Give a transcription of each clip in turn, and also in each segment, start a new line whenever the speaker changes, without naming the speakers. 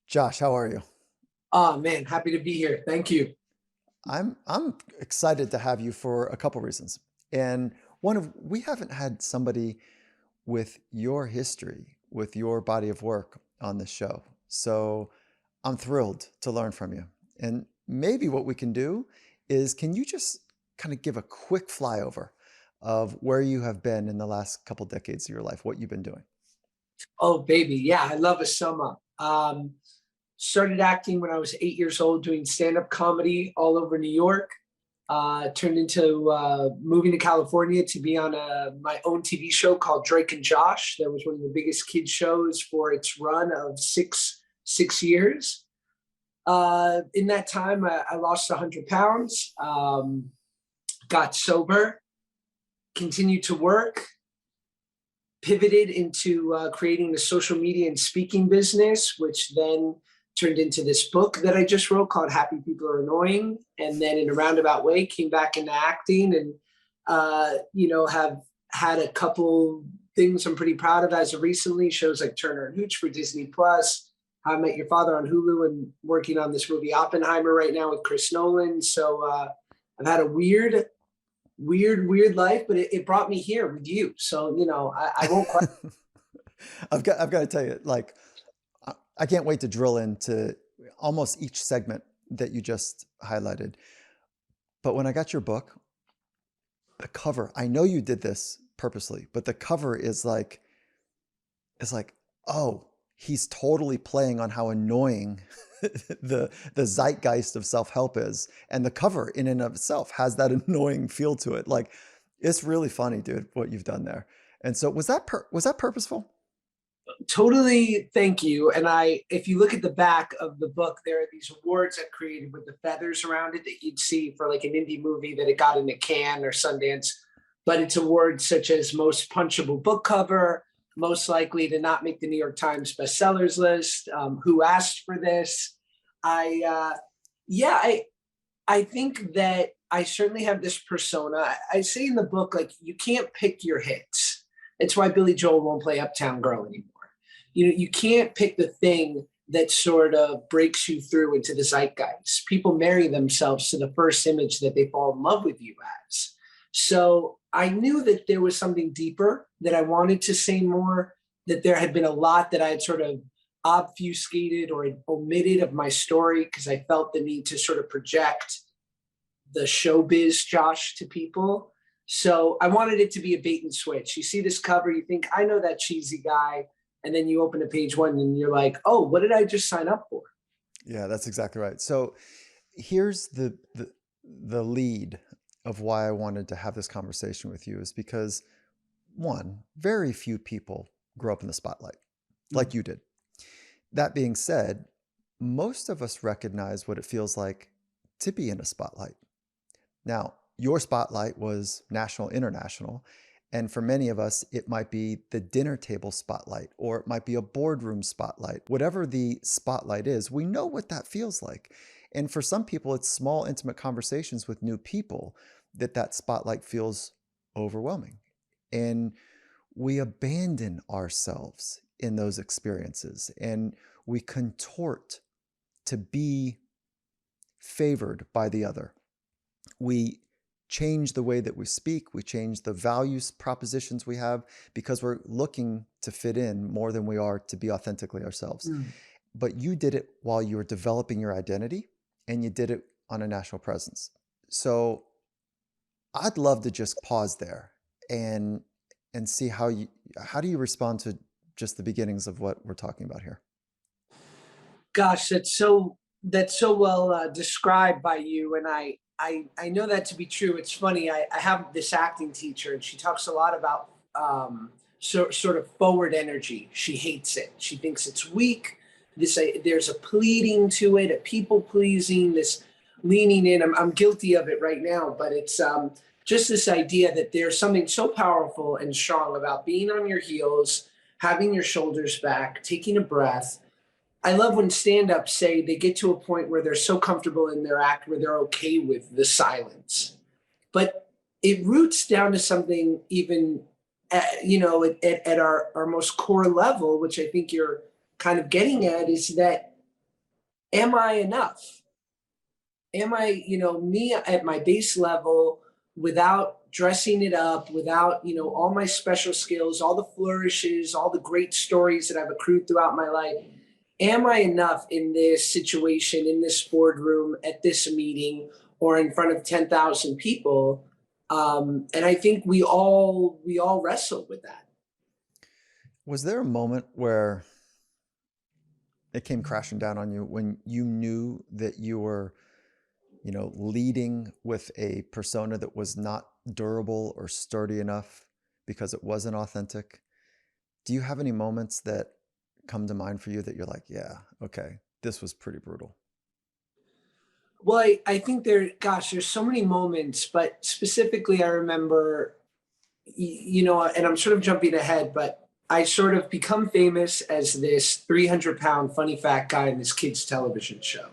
Josh, how are you?
Oh man, happy to be here. Thank you.
I'm excited to have you for a couple reasons. And we haven't had somebody with your history, with your body of work on this show. So I'm thrilled to learn from you. And maybe what we can do is can you just kind of give a quick flyover of where you have been in the last couple decades of your life, what you've been doing?
Oh baby, yeah, I love a sum up. Started acting when I was 8 years old, doing stand-up comedy all over New York. Turned into moving to California to be on my own TV show called Drake and Josh. That was one of the biggest kids shows for its run of six years. In that time, I lost 100 pounds, got sober, continued to work, pivoted into creating the social media and speaking business, which then turned into this book that I just wrote called Happy People Are Annoying. And then in a roundabout way, came back into acting and, have had a couple things I'm pretty proud of as of recently, shows like Turner and Hooch for Disney Plus, How I Met Your Father on Hulu, and working on this movie Oppenheimer right now with Chris Nolan. So I've had a weird life, but it brought me here with you. So, I won't quite.
I've got to tell you, like, I can't wait to drill into almost each segment that you just highlighted. But when I got your book, the cover, I know you did this purposely, but the cover is like, oh, he's totally playing on how annoying the zeitgeist of self-help is. And the cover in and of itself has that annoying feel to it. Like, it's really funny, dude, what you've done there. And so was that purposeful?
Totally, thank you. And if you look at the back of the book, there are these awards I created with the feathers around it that you'd see for like an indie movie that it got into Cannes or Sundance. But it's awards such as most punchable book cover, most likely to not make the New York Times bestsellers list, who asked for this. I, yeah, I think that I certainly have this persona. I say in the book, like, you can't pick your hits. It's why Billy Joel won't play Uptown Girl anymore. You can't pick the thing that sort of breaks you through into the zeitgeist. People marry themselves to the first image that they fall in love with you as. So I knew that there was something deeper, that I wanted to say more, that there had been a lot that I had sort of obfuscated or omitted of my story because I felt the need to sort of project the showbiz Josh to people. So I wanted it to be a bait and switch. You see this cover, you think, I know that cheesy guy. And then you open to page one and you're like, oh, what did I just sign up for?
Yeah, that's exactly right. So here's the lead of why I wanted to have this conversation with you is because one, very few people grow up in the spotlight like you did. That being said, most of us recognize what it feels like to be in a spotlight. Now, your spotlight was national, international. And for many of us, it might be the dinner table spotlight, or it might be a boardroom spotlight. Whatever the spotlight is, we know what that feels like. And for some people, it's small, intimate conversations with new people that spotlight feels overwhelming. And we abandon ourselves in those experiences and we contort to be favored by the other. We change the way that we speak. We change the values propositions we have because we're looking to fit in more than we are to be authentically ourselves.
Mm.
But you did it while you were developing your identity and you did it on a national presence. So I'd love to just pause there and see how do you respond to just the beginnings of what we're talking about here?
Gosh, that's so well described by you, and I know that to be true. It's funny. I have this acting teacher, and she talks a lot about sort of forward energy. She hates it. She thinks it's weak. There's a pleading to it, a people pleasing, this leaning in. I'm guilty of it right now, but it's just this idea that there's something so powerful and strong about being on your heels, having your shoulders back, taking a breath. I love when stand-ups say they get to a point where they're so comfortable in their act where they're okay with the silence. But it roots down to something even, at our most core level, which I think you're kind of getting at, is that am I enough? Am I, me at my base level without dressing it up, without, all my special skills, all the flourishes, all the great stories that I've accrued throughout my life? Am I enough in this situation, in this boardroom, at this meeting, or in front of 10,000 people? And I think we all wrestle with that.
Was there a moment where it came crashing down on you when you knew that you were, leading with a persona that was not durable or sturdy enough because it wasn't authentic? Do you have any moments that come to mind for you that you're like, yeah, okay, this was pretty brutal?
Well, I think there's so many moments, but specifically, I remember, and I'm sort of jumping ahead, but I sort of become famous as this 300-pound funny fat guy in this kids' television show.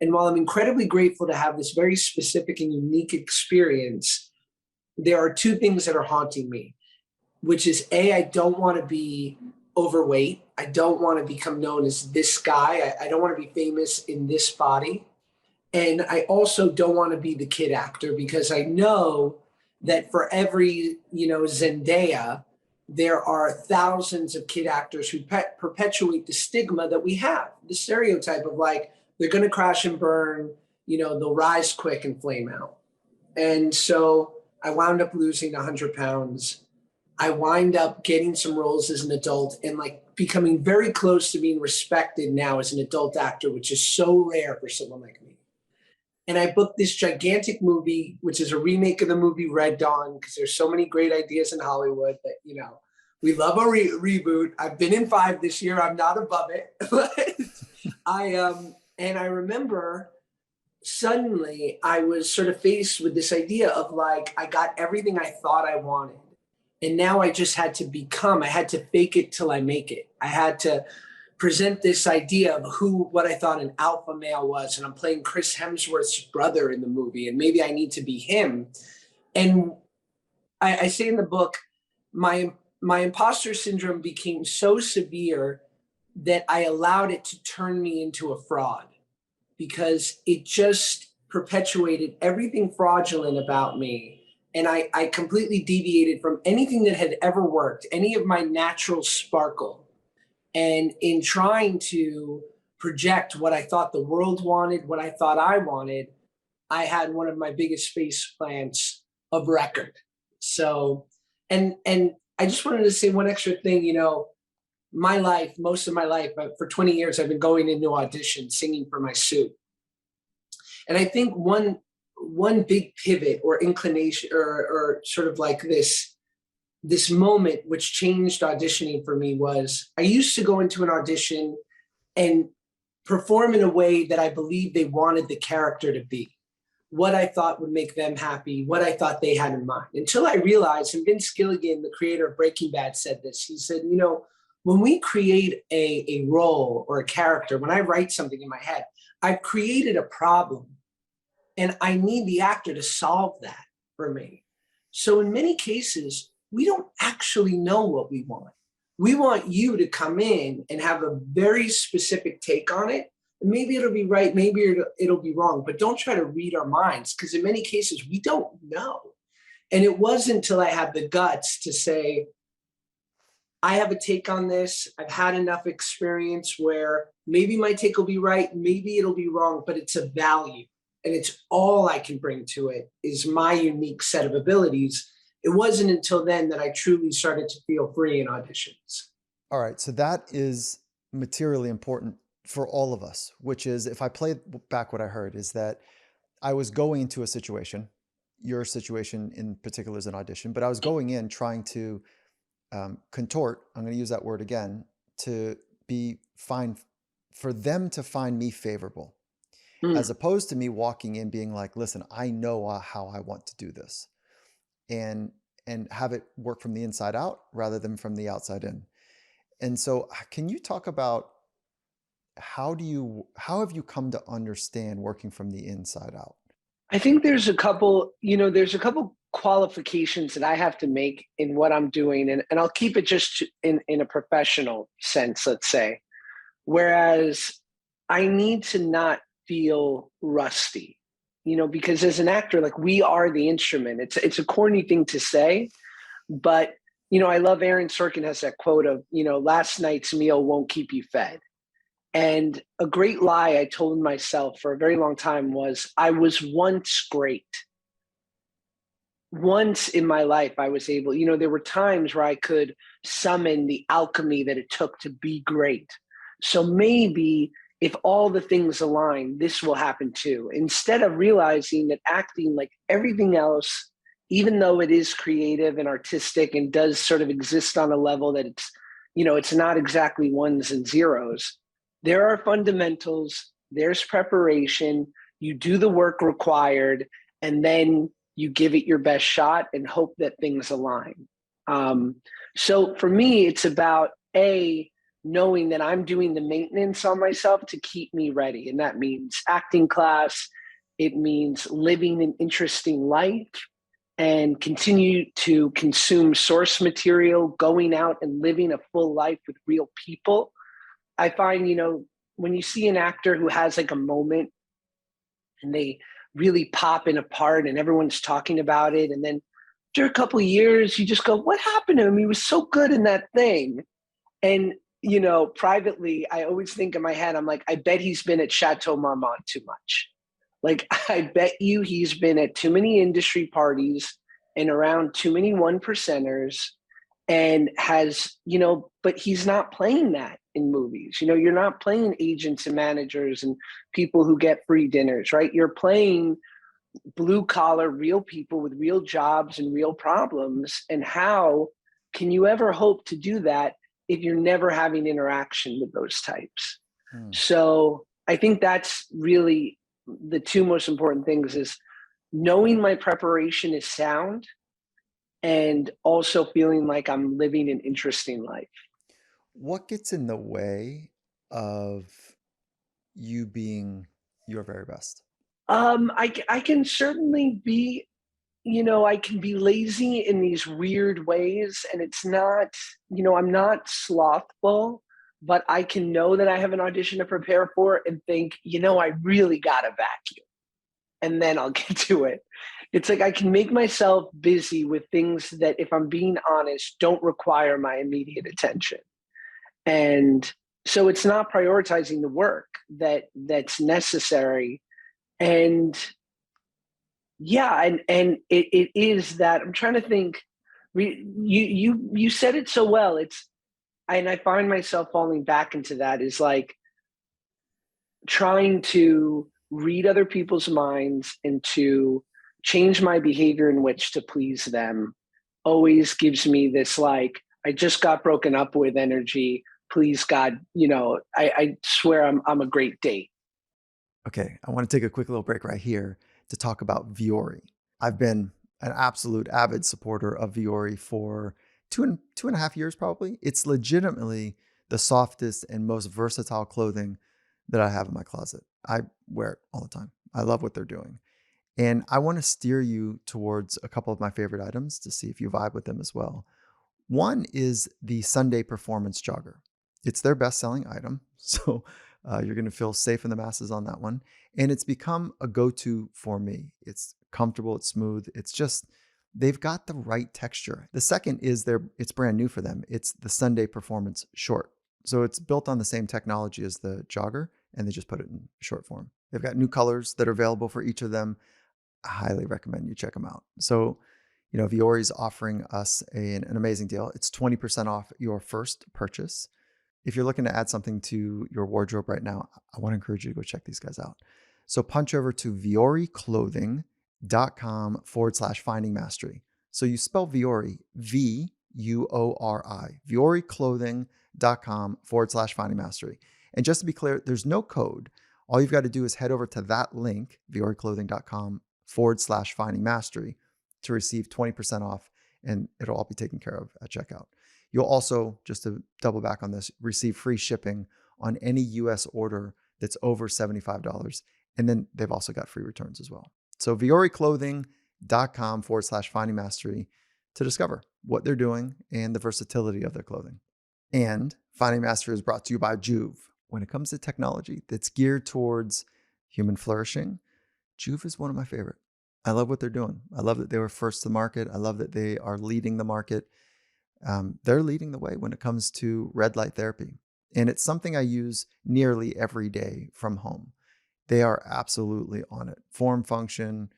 And while I'm incredibly grateful to have this very specific and unique experience, there are two things that are haunting me, which is A, I don't want to be overweight. I don't want to become known as this guy. I don't want to be famous in this body. And I also don't want to be the kid actor because I know that for every, Zendaya, there are thousands of kid actors who perpetuate the stigma that we have, the stereotype of like, they're going to crash and burn, they'll rise quick and flame out. And so I wound up losing 100 pounds. I wind up getting some roles as an adult and like becoming very close to being respected now as an adult actor, which is so rare for someone like me. And I booked this gigantic movie, which is a remake of the movie Red Dawn, because there's so many great ideas in Hollywood that, we love a reboot. I've been in 5 this year. I'm not above it. But and I remember suddenly I was sort of faced with this idea of like, I got everything I thought I wanted. And now I just had to I had to fake it till I make it. I had to present this idea of what I thought an alpha male was. And I'm playing Chris Hemsworth's brother in the movie, and maybe I need to be him. And I say in the book, my imposter syndrome became so severe that I allowed it to turn me into a fraud because it just perpetuated everything fraudulent about me. And I completely deviated from anything that had ever worked, any of my natural sparkle. And in trying to project what I thought the world wanted, what I thought I wanted, I had one of my biggest face plants of record. So, and I just wanted to say one extra thing, my life, most of my life, for 20 years, I've been going into auditions, singing for my suit. And I think one big pivot or inclination or sort of like this moment which changed auditioning for me was I used to go into an audition and perform in a way that I believed they wanted the character to be, what I thought would make them happy, what I thought they had in mind. Until I realized, and Vince Gilligan, the creator of Breaking Bad, said this. He said, when we create a role or a character, when I write something in my head, I've created a problem and I need the actor to solve that for me. So in many cases, we don't actually know what we want. We want you to come in and have a very specific take on it. Maybe it'll be right, maybe it'll be wrong, but don't try to read our minds because in many cases, we don't know. And it wasn't until I had the guts to say, I have a take on this. I've had enough experience where maybe my take will be right, maybe it'll be wrong, but it's a value. And it's all I can bring to it is my unique set of abilities. It wasn't until then that I truly started to feel free in auditions.
All right. So that is materially important for all of us, which is if I play back what I heard is that I was going into a situation, your situation in particular is an audition, but I was going in trying to contort, I'm going to use that word again, to be fine, for them to find me favorable, as opposed to me walking in being like, listen, I know how I want to do this and have it work from the inside out rather than from the outside in. And so can you talk about how have you come to understand working from the inside out?
I think there's a couple qualifications that I have to make in what I'm doing. And I'll keep it just in a professional sense, let's say. Whereas I need to not feel rusty, because as an actor, like we are the instrument. It's a corny thing to say, but I love Aaron Sorkin has that quote of, last night's meal won't keep you fed. And a great lie I told myself for a very long time was I was once great. Once in my life, I was able, there were times where I could summon the alchemy that it took to be great. So maybe if all the things align, this will happen too. Instead of realizing that acting, like everything else, even though it is creative and artistic and does sort of exist on a level that it's not exactly ones and zeros. There are fundamentals, there's preparation, you do the work required, and then you give it your best shot and hope that things align. So for me, it's about knowing that I'm doing the maintenance on myself to keep me ready. And that means acting class, it means living an interesting life and continue to consume source material, going out and living a full life with real people. I find, when you see an actor who has like a moment and they really pop in a part and everyone's talking about it, and then after a couple of years, you just go, what happened to him? He was so good in that thing. And, privately, I always think in my head, I'm like, I bet he's been at Chateau Marmont too much. Like, I bet you he's been at too many industry parties and around too many one percenters and has, but he's not playing that in movies. You're not playing agents and managers and people who get free dinners, right? You're playing blue collar, real people with real jobs and real problems. And how can you ever hope to do that if you're never having interaction with those types?
Hmm.
So I think that's really the two most important things is knowing my preparation is sound and also feeling like I'm living an interesting life.
What gets in the way of you being your very best?
I can certainly be, I can be lazy in these weird ways, and it's not, I'm not slothful, but I can know that I have an audition to prepare for and think, I really got to vacuum, and then I'll get to it. It's like I can make myself busy with things that, if I'm being honest, don't require my immediate attention. And so it's not prioritizing the work that's necessary. And yeah, and it is that I'm trying to think. You said it so well. And I find myself falling back into that is like trying to read other people's minds and to change my behavior in which to please them always gives me this like I just got broken up with energy. Please God, I swear I'm a great date.
Okay, I want to take a quick little break right here to talk about Viori. I've been an absolute avid supporter of Viori for two and a half years, probably. It's legitimately the softest and most versatile clothing that I have in my closet. I wear it all the time. I love what they're doing. And I want to steer you towards a couple of my favorite items to see if you vibe with them as well. One is the Sunday Performance Jogger. It's their best-selling item, so you're going to feel safe in the masses on that one. And it's become a go-to for me. It's comfortable, it's smooth, it's just they've got the right texture. The second is it's brand new for them. It's the Sunday Performance Short. So it's built on the same technology as the jogger, and they just put it in short form. They've got new colors that are available for each of them. I highly recommend you check them out. So Viori is offering us an amazing deal. It's 20% off your first purchase. If you're looking to add something to your wardrobe right now, I want to encourage you to go check these guys out. So punch over to vioriclothing.com/finding mastery. So you spell Viori, VUORI, vioriclothing.com/finding mastery. And just to be clear, there's no code. All you've got to do is head over to that link, vioriclothing.com/finding mastery, to receive 20% off, and it'll all be taken care of at checkout. You'll also, just to double back on this, receive free shipping on any US order that's over $75. And then they've also got free returns as well. So vioriclothing.com/finding mastery to discover what they're doing and the versatility of their clothing. And Finding Mastery is brought to you by Juve. when it comes to technology that's geared towards human flourishing, Juve is one of my favorite. I love what they're doing. I love that they were first to market. I love that they are leading the market. They're leading the way when it comes to red light therapy. And it's something I use nearly every day from home. They are absolutely on it. Form, function,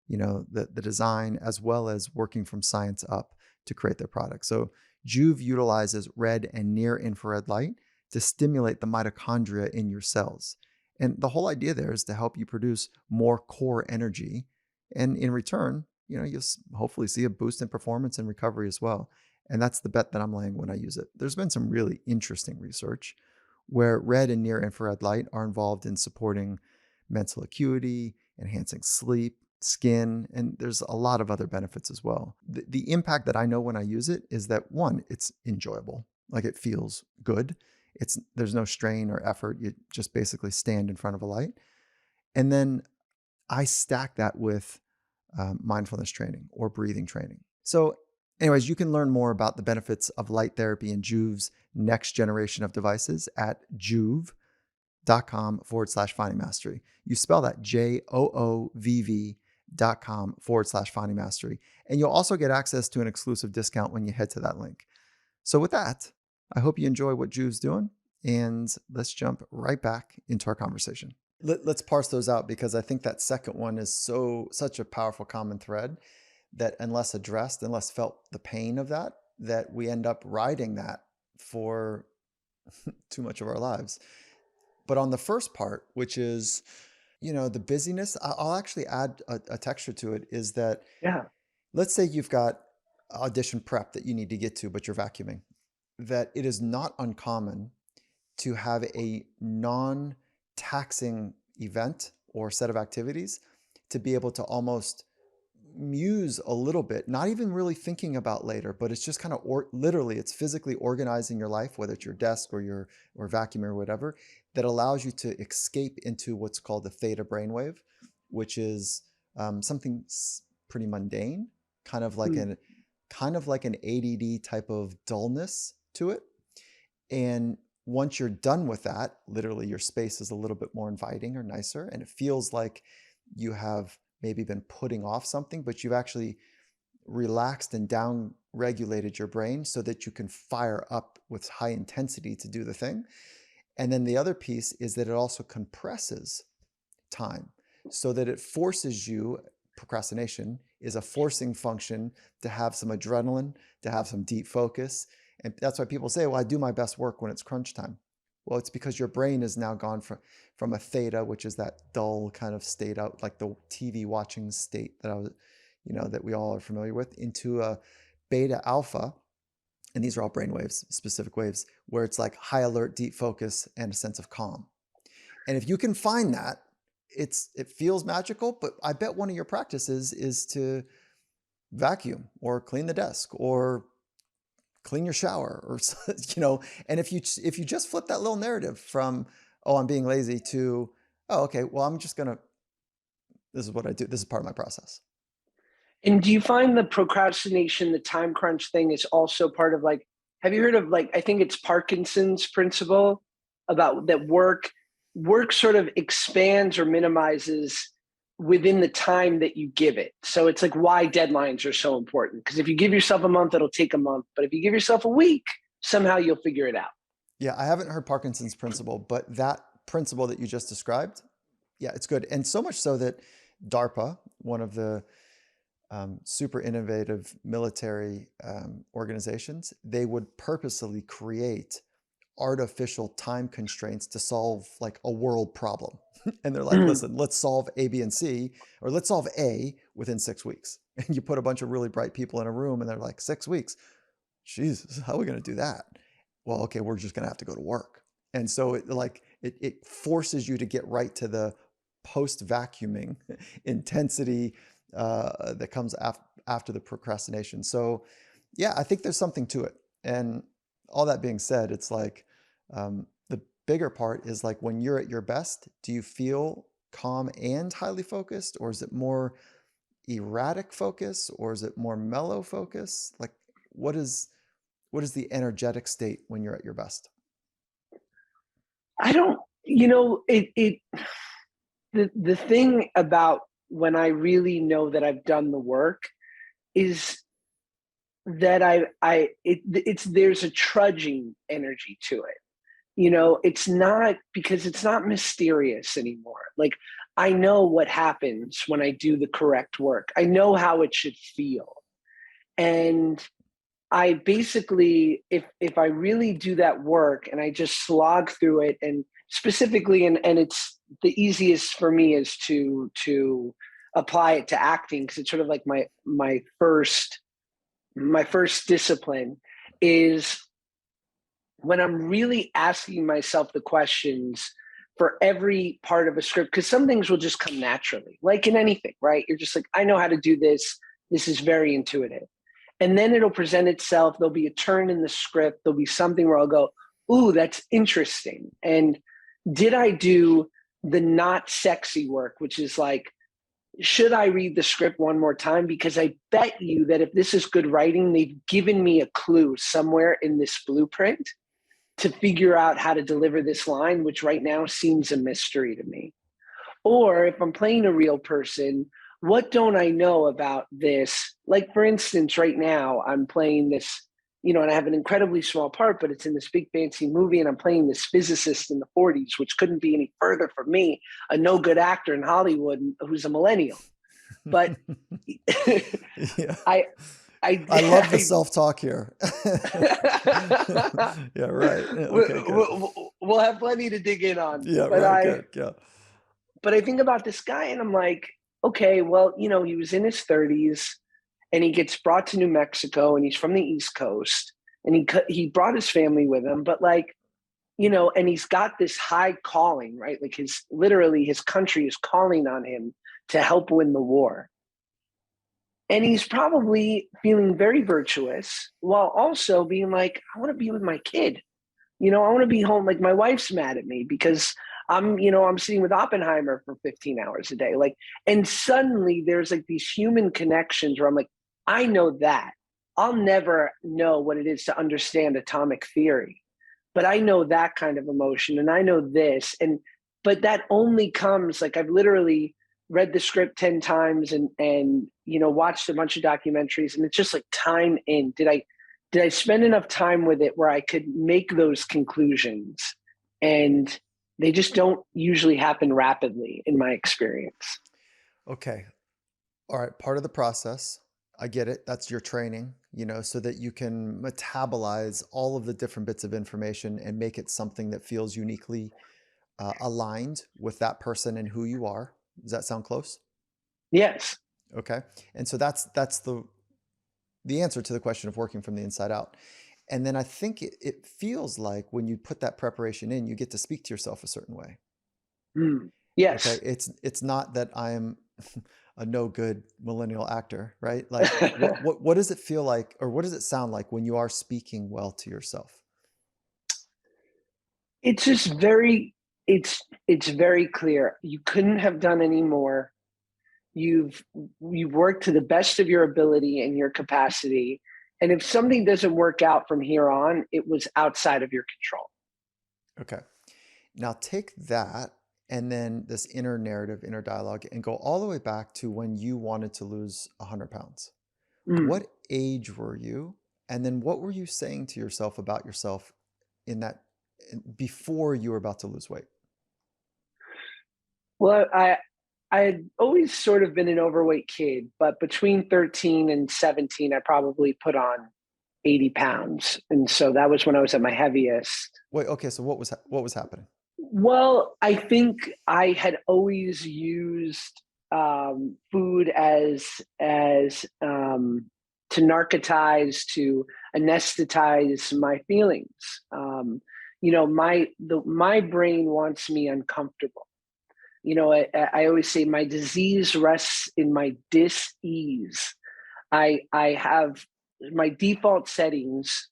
the design, as well as working from science up to create their product. So Juve utilizes red and near infrared light to stimulate the mitochondria in your cells. And the whole idea there is to help you produce more core energy. And in return, you'll hopefully see a boost in performance and recovery as well. And that's the bet that I'm laying when I use it. There's been some really interesting research where red and near infrared light are involved in supporting mental acuity, enhancing sleep, skin, and there's a lot of other benefits as well. The impact that I know when I use it is that, one, it's enjoyable. Like, it feels good. There's no strain or effort. You just basically stand in front of a light. And then I stack that with mindfulness training or breathing training. So anyways, you can learn more about the benefits of light therapy and Juve's next generation of devices at joovv.com/finding mastery. You spell that JOOVV.com/finding mastery. And you'll also get access to an exclusive discount when you head to that link. So with that, I hope you enjoy what Juve's doing, and let's jump right back into our conversation. Let's parse those out, because I think that second one is such a powerful common thread that unless addressed, unless felt the pain of that we end up riding that for too much of our lives. But on the first part, which is, the busyness, I'll actually add a texture to it, is that,
Yeah.
let's say you've got audition prep that you need to get to, but you're vacuuming, that it is not uncommon to have a non-taxing event or set of activities to be able to almost muse a little bit, not even really thinking about later, but it's just kind of literally, it's physically organizing your life, whether it's your desk or vacuum or whatever, that allows you to escape into what's called the theta brainwave, which is something pretty mundane, kind of like an ADD type of dullness to it. And once you're done with that, literally your space is a little bit more inviting or nicer, and it feels like you have maybe been putting off something, but you've actually relaxed and down regulated your brain so that you can fire up with high intensity to do the thing. And then the other piece is that it also compresses time so that it forces you, procrastination is a forcing function, to have some adrenaline, to have some deep focus. And that's why people say, well, I do my best work when it's crunch time. Well, it's because your brain is now gone from a theta, which is that dull kind of state out, like the TV watching state that we all are familiar with, into a beta alpha. And these are all brain waves, specific waves, where it's like high alert, deep focus, and a sense of calm. And if you can find that, it feels magical. But I bet one of your practices is to vacuum or clean the desk or clean your shower, or and if you just flip that little narrative from, oh, I'm being lazy, to, oh, okay, well, this is what I do, this is part of my process.
And do you find the procrastination, the time crunch thing is also part of, like, have you heard of, like, I think it's Parkinson's Principle, about that work sort of expands or minimizes within the time that you give it. So it's like why deadlines are so important. Because if you give yourself a month, it'll take a month. But if you give yourself a week, somehow you'll figure it out.
Yeah, I haven't heard Parkinson's Principle, but that principle that you just described, yeah, it's good. And so much so that DARPA, one of the super innovative military organizations, they would purposely create artificial time constraints to solve like a world problem. And they're like, listen, let's solve A, B, and C, or let's solve A within 6 weeks. And you put a bunch of really bright people in a room and they're like, 6 weeks, Jesus, how are we going to do that? Well, okay, we're just going to have to go to work. And so it forces you to get right to the post vacuuming intensity that comes after the procrastination. So yeah, I think there's something to it. And all that being said, it's like the bigger part is like, when you're at your best, do you feel calm and highly focused, or is it more erratic focus, or is it more mellow focus? Like, what is the energetic state when you're at your best?
I don't, the thing about when I really know that I've done the work is that it's there's a trudging energy to it. It's not, because it's not mysterious anymore. Like, I know what happens when I do the correct work. I know how it should feel. And I basically, if I really do that work and I just slog through it, and specifically, and it's the easiest for me is to apply it to acting, because it's sort of like my first discipline is when I'm really asking myself the questions for every part of a script, because some things will just come naturally, like in anything, right? You're just like, I know how to do this. This is very intuitive. And then it'll present itself. There'll be a turn in the script. There'll be something where I'll go, ooh, that's interesting. And did I do the not sexy work, which is like, should I read the script one more time? Because I bet you that if this is good writing, they've given me a clue somewhere in this blueprint to figure out how to deliver this line, which right now seems a mystery to me. Or if I'm playing a real person, what don't I know about this? Like, for instance, right now I'm playing this, and I have an incredibly small part, but it's in this big fancy movie, and I'm playing this physicist in the 40s, which couldn't be any further from me, a no good actor in Hollywood who's a millennial. But
Yeah.
I
I love the self-talk here. Yeah, right. Okay, good.
we'll have plenty to dig in on.
Yeah,
But
right, good. Yeah.
I think about this guy and I'm like, okay, well, he was in his 30s and he gets brought to New Mexico, and he's from the East Coast, and he brought his family with him, but like, and he's got this high calling, right? Like his country is calling on him to help win the war. And he's probably feeling very virtuous while also being like, I want to be with my kid. I want to be home. Like, my wife's mad at me because I'm sitting with Oppenheimer for 15 hours a day. Like, and suddenly there's like these human connections where I'm like, I know that. I'll never know what it is to understand atomic theory, but I know that kind of emotion, and I know this. But that only comes, like, I've literally read the script 10 times and watched a bunch of documentaries, and it's just like time in. Did I spend enough time with it where I could make those conclusions? And they just don't usually happen rapidly in my experience.
Okay. All right. Part of the process. I get it. That's your training, so that you can metabolize all of the different bits of information and make it something that feels uniquely aligned with that person and who you are. Does that sound close?
Yes.
Okay. And so that's the answer to the question of working from the inside out. And then I think it feels like when you put that preparation in, you get to speak to yourself a certain way.
Yes.
Okay. It's not that I am a no good millennial actor, right? Like what does it feel like, or what does it sound like when you are speaking well to yourself?
It's just it's very clear. You couldn't have done any more. You've worked to the best of your ability and your capacity. And if something doesn't work out from here on, it was outside of your control.
Okay. Now take that and then this inner narrative, inner dialogue, and go all the way back to when you wanted to lose 100 pounds.
Mm.
What age were you? And then what were you saying to yourself about yourself before you were about to lose weight?
Well, I had always sort of been an overweight kid, but between 13 and 17, I probably put on 80 pounds. And so that was when I was at my heaviest.
Wait, okay. So what was happening?
Well, I think I had always used food as to narcotize, to anesthetize my feelings. My brain wants me uncomfortable. I always say my disease rests in my dis-ease. I have my default settings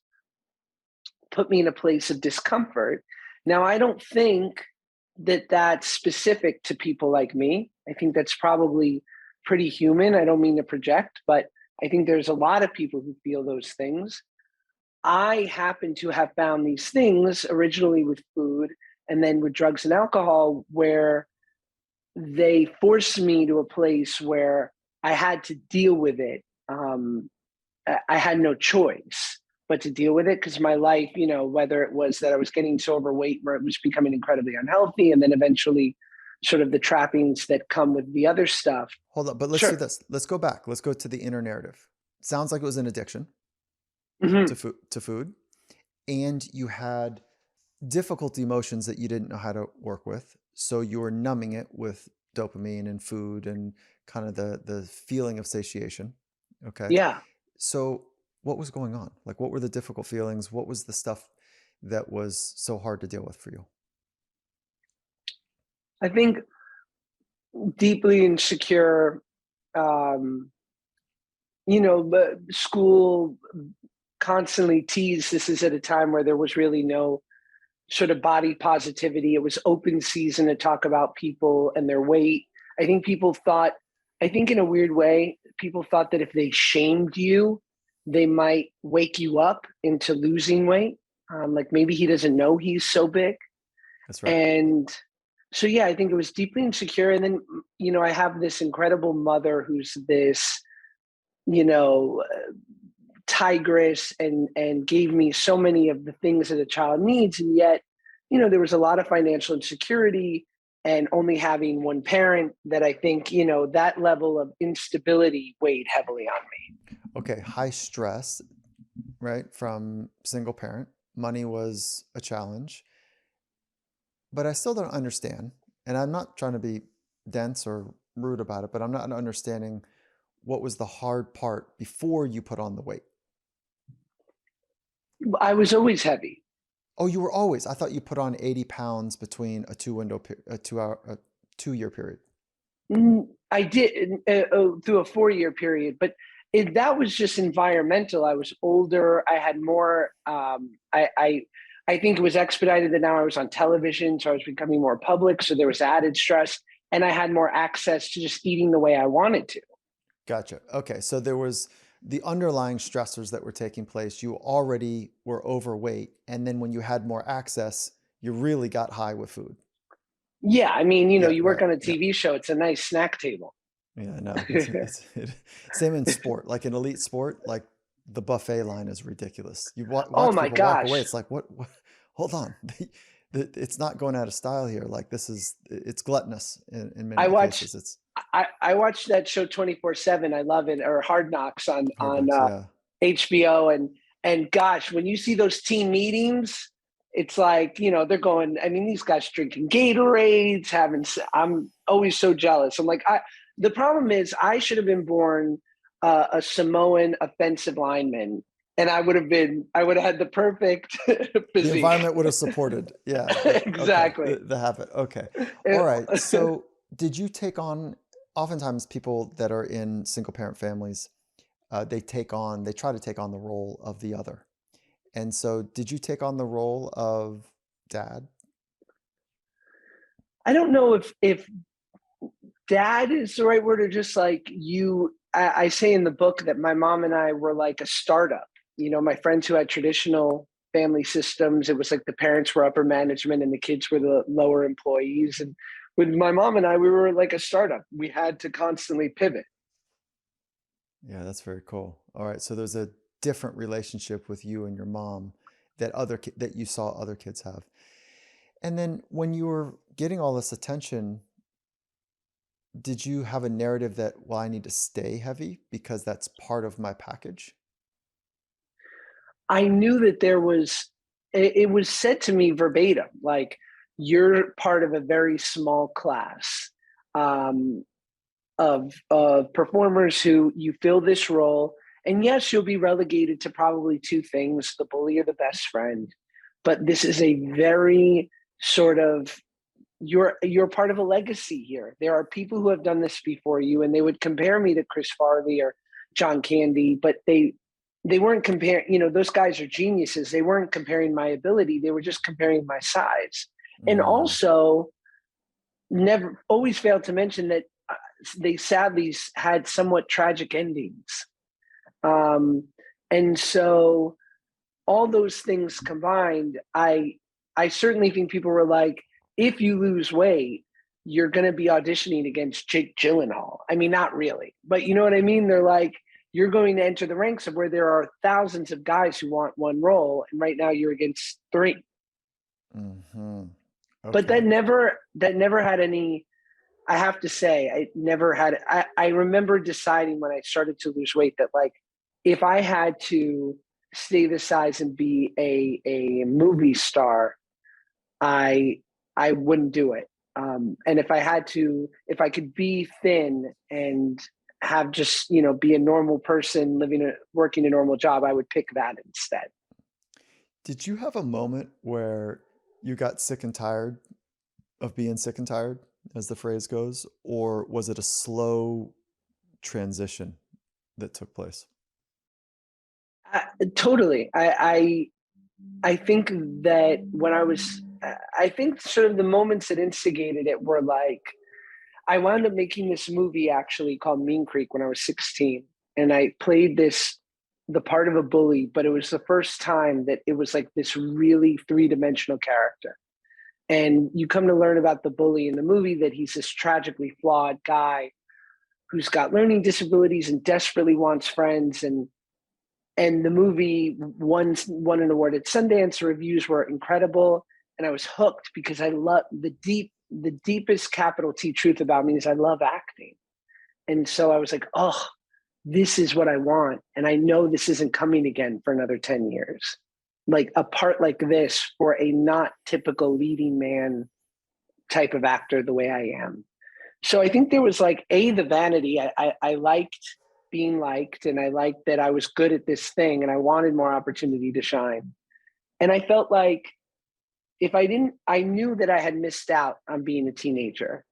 put me in a place of discomfort. Now, I don't think that that's specific to people like me. I think that's probably pretty human. I don't mean to project, but I think there's a lot of people who feel those things. I happen to have found these things originally with food, and then with drugs and alcohol, where they forced me to a place where I had to deal with it. I had no choice but to deal with it, because my life, whether it was that I was getting so overweight where it was becoming incredibly unhealthy, and then eventually sort of the trappings that come with the other stuff.
Hold up, but let's do this. Let's go back. Let's go to the inner narrative. Sounds like it was an addiction to food, and you had difficult emotions that you didn't know how to work with. So you were numbing it with dopamine and food and kind of the feeling of satiation. Okay.
Yeah.
So what was going on? Like, what were the difficult feelings? What was the stuff that was so hard to deal with for you?
I think deeply insecure, but school constantly teased. This is at a time where there was really no sort of body positivity. It was open season to talk about people and their weight. I think in a weird way, people thought that if they shamed you, they might wake you up into losing weight. Like maybe he doesn't know he's so big.
That's right.
And so, yeah, I think it was deeply insecure. And then, I have this incredible mother who's this, tigress, and gave me so many of the things that a child needs. And yet, there was a lot of financial insecurity, and only having one parent, that I think, that level of instability weighed heavily on me.
Okay. High stress, right? From single parent. Money was a challenge, but I still don't understand. And I'm not trying to be dense or rude about it, but I'm not understanding what was the hard part before you put on the weight.
I was always heavy.
Oh, you were always. I thought you put on 80 pounds between a 2-year period.
I did through a 4-year period, but that was just environmental. I was older. I had more. I think it was expedited that now I was on television, so I was becoming more public. So there was added stress, and I had more access to just eating the way I wanted to.
Gotcha. Okay, so there was the underlying stressors that were taking place. You already were overweight, and then when you had more access, you really got high with food.
Yeah, I mean,
Yeah,
you work
right.
on a
Yeah.
TV show. It's a nice snack table.
Yeah, no, same in sport. Like in elite sport, like the buffet line is ridiculous. You
Oh
watch
my
people walk away.
gosh.
It's like, what? Hold on, it's not going out of style here. Like it's gluttonous in
I
many
watched
cases. It's
I watched that show 24/7. I love it. Or Hard Knocks
hard
on
knocks. Yeah,
HBO, and gosh, when you see those team meetings, it's like, they're going, I mean, these guys drinking Gatorades, I'm always so jealous. I'm like, the problem is I should have been born a Samoan offensive lineman, and I would have had the perfect
the
physique.
environment would have supported. Yeah. Okay.
Exactly.
The habit. Okay. All right. So did you take on? Oftentimes, people that are in single parent families, they try to take on the role of the other. And so, did you take on the role of dad?
I don't know if dad is the right word, or just like I say in the book that my mom and I were like a startup. My friends who had traditional family systems, it was like the parents were upper management and the kids were the lower employees. And with my mom and I, we were like a startup. We had to constantly pivot.
Yeah, that's very cool. All right. So there's a different relationship with you and your mom that you saw other kids have. And then when you were getting all this attention, did you have a narrative that, well, I need to stay heavy because that's part of my package?
I knew that it was said to me verbatim, like, you're part of a very small class um, of performers who you fill this role. And yes, you'll be relegated to probably two things: the bully or the best friend. But this is a very sort of, you're part of a legacy here. There are people who have done this before you, and they would compare me to Chris Farley or John Candy, but they weren't comparing, those guys are geniuses. They weren't comparing my ability. They were just comparing my size. And
Mm,
also, never always failed to mention that they sadly had somewhat tragic endings. Um, and so all those things combined, I I certainly think people were like, if you lose weight, you're going to be auditioning against Jake Gyllenhaal. I mean, not really, but you know what I mean? They're like, you're going to enter the ranks of where there are thousands of guys who want one role. And right now you're against three.
Mm-hmm.
But
Okay.
that never had any, I have to say, I never had, I remember deciding when I started to lose weight that like, if I had to stay this size and be a movie star, I I wouldn't do it. And if I had to, if I could be thin and have just be a normal person working a normal job, I would pick that instead.
Did you have a moment where you got sick and tired of being sick and tired, as the phrase goes, or was it a slow transition that took place?
Totally. I think that when I think sort of the moments that instigated it were like I wound up making this movie actually called Mean Creek when I was 16, and I played the part of a bully, but it was the first time that it was like this really three-dimensional character. And you come to learn about the bully in the movie that he's this tragically flawed guy who's got learning disabilities and desperately wants friends. And the movie won an award at Sundance. Reviews were incredible, and I was hooked because I love the deepest capital T truth about me is I love acting. And so I was like, oh, this is what I want, and I know this isn't coming again for another 10 years. Like a part like this for a not typical leading man type of actor the way I am. So I think there was like the vanity. I liked being liked, and I liked that I was good at this thing, and I wanted more opportunity to shine. And I felt like if I didn't, I knew that I had missed out on being a teenager.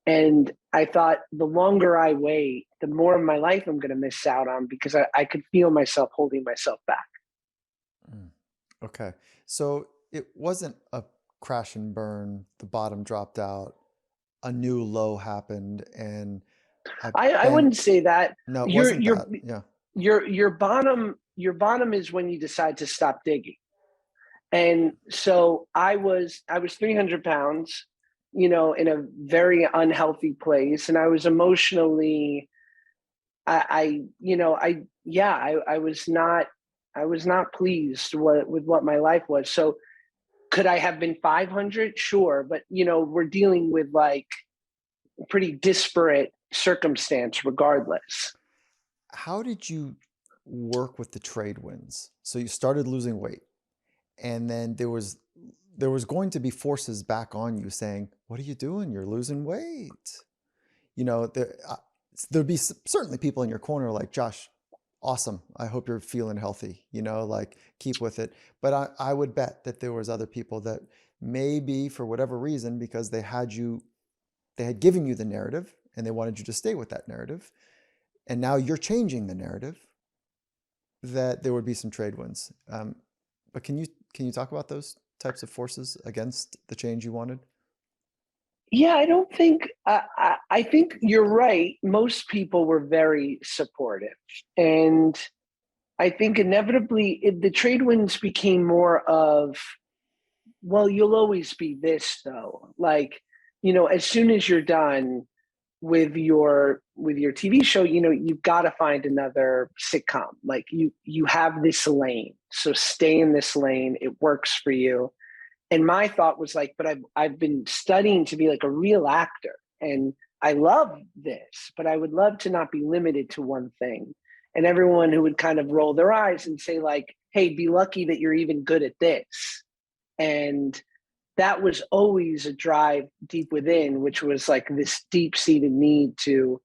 And I thought the longer I wait, the more of my life I'm going to miss out on because I could feel myself holding myself back.
Mm. Okay. So it wasn't a crash and burn, the bottom dropped out, a new low happened, and I've
I
been,
wouldn't say that.
no, it
Your
wasn't
your
that. Yeah.
your bottom is when you decide to stop digging. And so I was 300 pounds, in a very unhealthy place, and I was emotionally, I was not pleased with what my life was. So could I have been 500? Sure, but we're dealing with like pretty disparate circumstance regardless.
How did you work with the trade winds? So you started losing weight, and then there was going to be forces back on you saying, "What are you doing? You're losing weight." There'd be certainly people in your corner like, "Josh, awesome. I hope you're feeling healthy. Like keep with it." But I would bet that there was other people that maybe for whatever reason, because they had given you the narrative and they wanted you to stay with that narrative, and now you're changing the narrative, that there would be some trade winds. But can you talk about those types of forces against the change you wanted?
Yeah, I don't think I think you're right. Most people were very supportive, and I think inevitably the trade winds became more of, well, you'll always be this though. Like, as soon as you're done with your TV show, you've got to find another sitcom. Like you have this lane, so stay in this lane. It works for you. And my thought was like, but I've been studying to be like a real actor, and I love this, but I would love to not be limited to one thing. And everyone who would kind of roll their eyes and say like, hey, be lucky that you're even good at this. And that was always a drive deep within, which was like this deep seated need to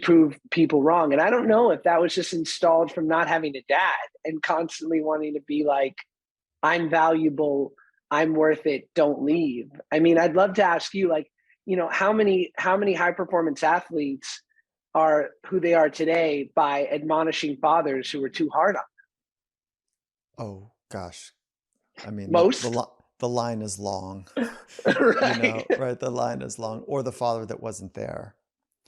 prove people wrong. And I don't know if that was just installed from not having a dad and constantly wanting to be like, I'm valuable, I'm worth it, don't leave. I mean, I'd love to ask you, like, how many high performance athletes are who they are today by admonishing fathers who were too hard on
Oh gosh, I mean
them? Most.
the line is long,
Right.
right? The line is long, or the father that wasn't there.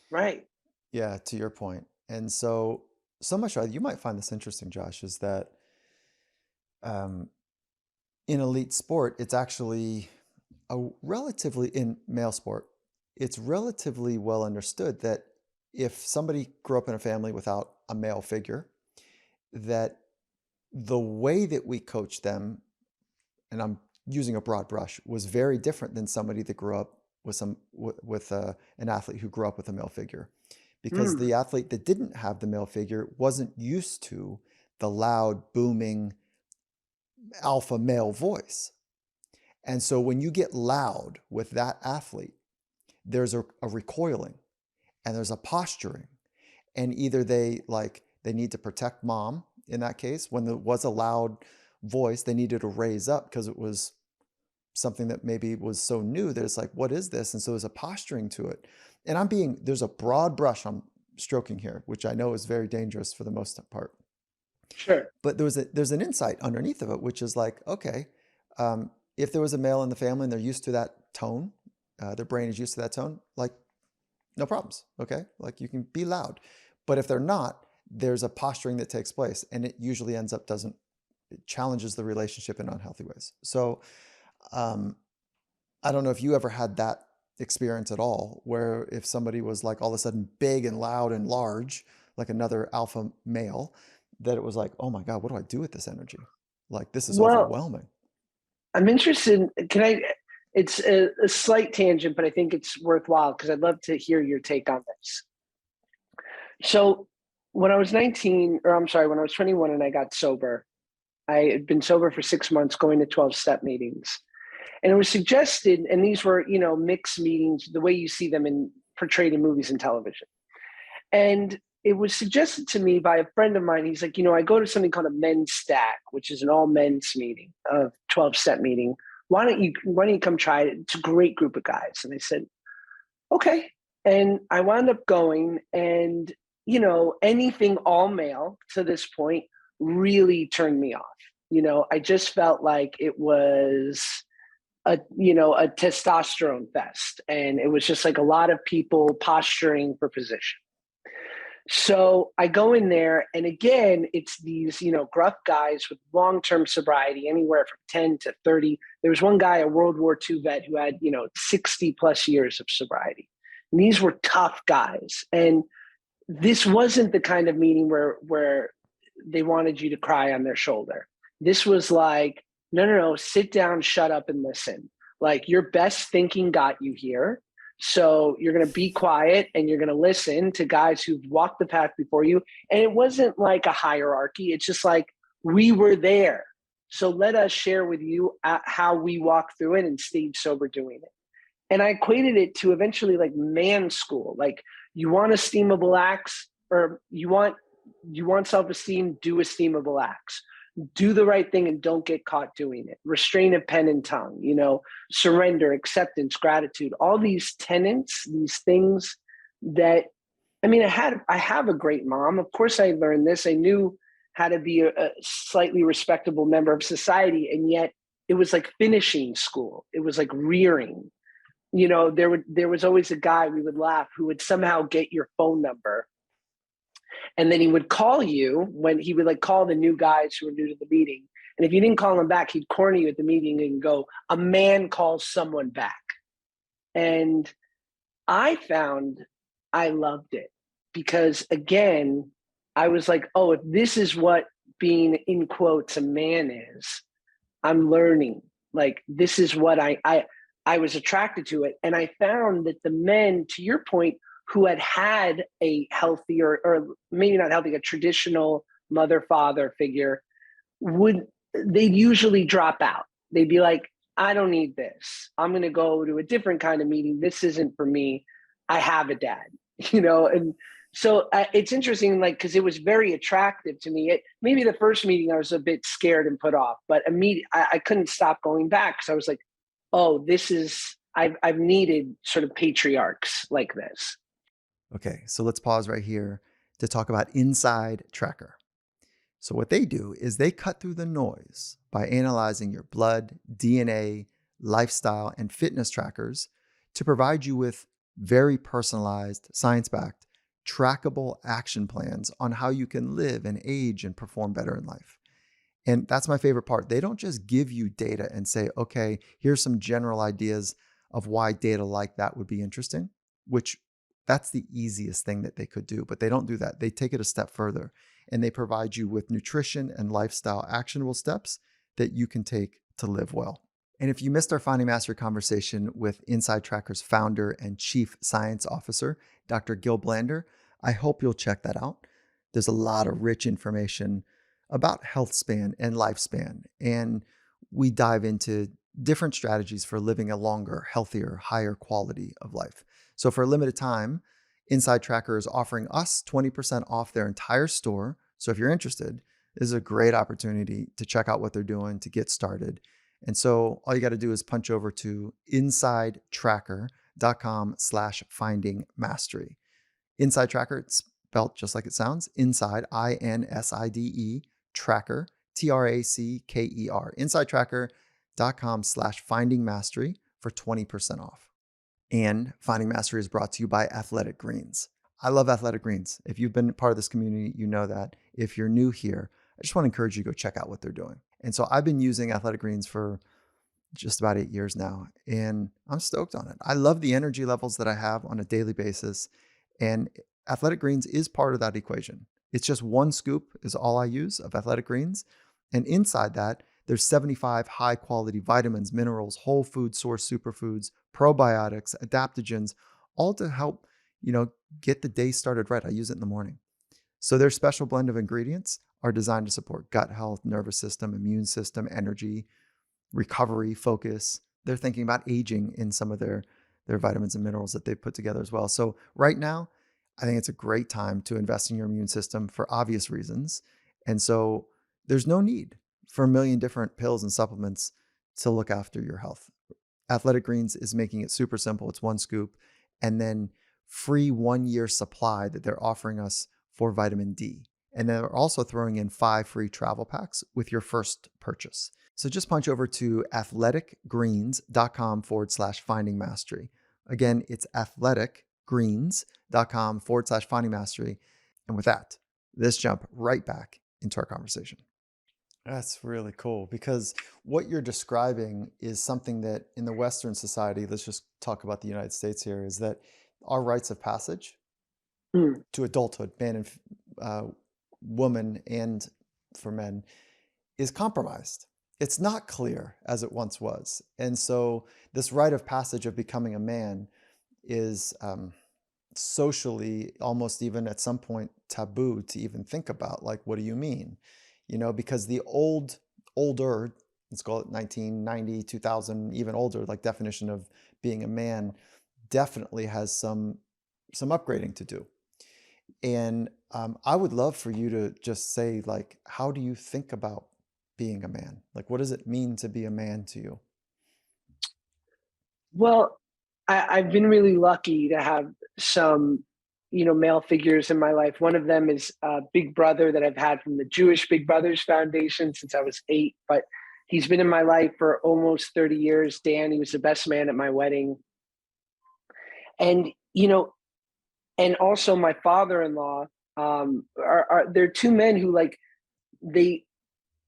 Right.
Yeah, to your point. And so much, you might find this interesting, Josh, is that um, in elite sport, it's actually in male sport, it's relatively well understood that if somebody grew up in a family without a male figure, that the way that we coach them, and I'm using a broad brush, was very different than somebody that grew up with an athlete who grew up with a male figure, because
Mm.
the athlete that didn't have the male figure wasn't used to the loud, booming alpha male voice. And so when you get loud with that athlete, there's a recoiling and there's a posturing. And either they need to protect mom in that case. When there was a loud voice, they needed to raise up because it was something that maybe was so new that it's like, what is this? And so there's a posturing to it. And there's a broad brush I'm stroking here, which I know is very dangerous for the most part.
Sure.
But there's an insight underneath of it, which is like, okay, if there was a male in the family and they're used to that tone, their brain is used to that tone, like no problems. Okay. Like you can be loud, but if they're not, there's a posturing that takes place and it usually it challenges the relationship in unhealthy ways. So, I don't know if you ever had that experience at all, where if somebody was like all of a sudden big and loud and large, like another alpha male, that it was like, oh my God, what do I do with this energy? Like, this is
Well,
overwhelming.
I'm interested. Can I? It's a slight tangent, but I think it's worthwhile because I'd love to hear your take on this. So, when I was 19, or I'm sorry, when I was 21 and I got sober, I had been sober for 6 months, going to 12-step meetings. And it was suggested, and these were, mixed meetings, the way you see them portrayed in movies and television. And it was suggested to me by a friend of mine. He's like, I go to something called a men's stack, which is an all men's meeting, of 12-step meeting. Why don't you come try it? It's a great group of guys. And I said, okay. And I wound up going, and anything all male to this point really turned me off. I just felt like it was a testosterone fest, and it was just like a lot of people posturing for position. So I go in there, and again, it's these, gruff guys with long-term sobriety, anywhere from 10 to 30. There was one guy, a World War II vet, who had, 60 plus years of sobriety. And these were tough guys. And this wasn't the kind of meeting where they wanted you to cry on their shoulder. This was like, no, sit down, shut up, and listen. Like, your best thinking got you here. So you're going to be quiet and you're going to listen to guys who've walked the path before you. And it wasn't like a hierarchy. It's just like, we were there. So let us share with you how we walked through it and stayed sober doing it. And I equated it to eventually like man school. Like, you want esteemable acts, or you want self-esteem, do esteemable acts. Do the right thing and don't get caught doing it. Restraint of pen and tongue, surrender, acceptance, gratitude, all these tenets, these things that, I have a great mom. Of course I learned this. I knew how to be a slightly respectable member of society. And yet it was like finishing school. It was like rearing. There was always a guy, we would laugh, who would somehow get your phone number. And then he would call you when he would like call the new guys who were new to the meeting. And if you didn't call him back, he'd corner you at the meeting and go, a man calls someone back. And I found I loved it because, again, I was like, oh, if this is what being, in quotes, a man is, I'm learning. Like, this is what I was attracted to it. And I found that the men, to your point, who had a healthier, or maybe not healthy, a traditional mother-father figure, they'd usually drop out. They'd be like, I don't need this. I'm going to go to a different kind of meeting. This isn't for me. I have a dad, and so it's interesting, like, because it was very attractive to me. Maybe the first meeting I was a bit scared and put off, but I couldn't stop going back because I was like, oh, I've needed sort of patriarchs like this.
Okay, so let's pause right here to talk about Inside Tracker. So what they do is they cut through the noise by analyzing your blood, DNA, lifestyle, and fitness trackers to provide you with very personalized, science-backed, trackable action plans on how you can live and age and perform better in life. And that's my favorite part. They don't just give you data and say, okay, here's some general ideas of why data like that would be interesting, which that's the easiest thing that they could do. But they don't do that. They take it a step further and they provide you with nutrition and lifestyle actionable steps that you can take to live well. And if you missed our Finding Mastery conversation with Inside Tracker's founder and chief science officer, Dr. Gil Blander, I hope you'll check that out. There's a lot of rich information about health span and lifespan. And we dive into different strategies for living a longer, healthier, higher quality of life. So for a limited time, Inside Tracker is offering us 20% off their entire store. So if you're interested, this is a great opportunity to check out what they're doing to get started. And so all you got to do is punch over to insidetracker.com/finding mastery. Inside Tracker, it's spelled just like it sounds. Inside, INSIDE, Tracker, TRACKER. Insidetracker.com/finding mastery for 20% off. And Finding Mastery is brought to you by Athletic Greens. I love Athletic Greens. If you've been part of this community, you know that. If you're new here, I just want to encourage you to go check out what they're doing. And so I've been using Athletic Greens for just about 8 years now, and I'm stoked on it. I love the energy levels that I have on a daily basis, and Athletic Greens is part of that equation. It's just one scoop is all I use of Athletic Greens, and inside that, there's 75 high quality vitamins, minerals, whole food source superfoods, probiotics, adaptogens, all to help, get the day started right. I use it in the morning. So their special blend of ingredients are designed to support gut health, nervous system, immune system, energy, recovery, focus. They're thinking about aging in some of their vitamins and minerals that they've put together as well. So right now, I think it's a great time to invest in your immune system for obvious reasons. And so there's no need for a million different pills and supplements to look after your health. Athletic Greens is making it super simple. It's one scoop and then free 1-year supply that they're offering us for vitamin D. And they're also throwing in 5 free travel packs with your first purchase. So just punch over to athleticgreens.com/finding mastery. Again, it's athleticgreens.com/finding mastery. And with that, let's jump right back into our conversation. That's really cool because what you're describing is something that in the Western society, let's just talk about the United States here, is that our rites of passage to adulthood, man and woman, and for men, is compromised. It's not clear as it once was. And so this rite of passage of becoming a man is socially almost even at some point taboo to even think about. Like, what do you mean? Because the older, let's call it 1990, 2000, even older, like definition of being a man definitely has some upgrading to do. And I would love for you to just say, like, how do you think about being a man? Like, what does it mean to be a man to you?
Well, I've been really lucky to have some, male figures in my life. One of them is a big brother that I've had from the Jewish Big Brothers Foundation since I was 8, but he's been in my life for almost 30 years. Dan, he was the best man at my wedding. And, and also my father-in-law, they're two men who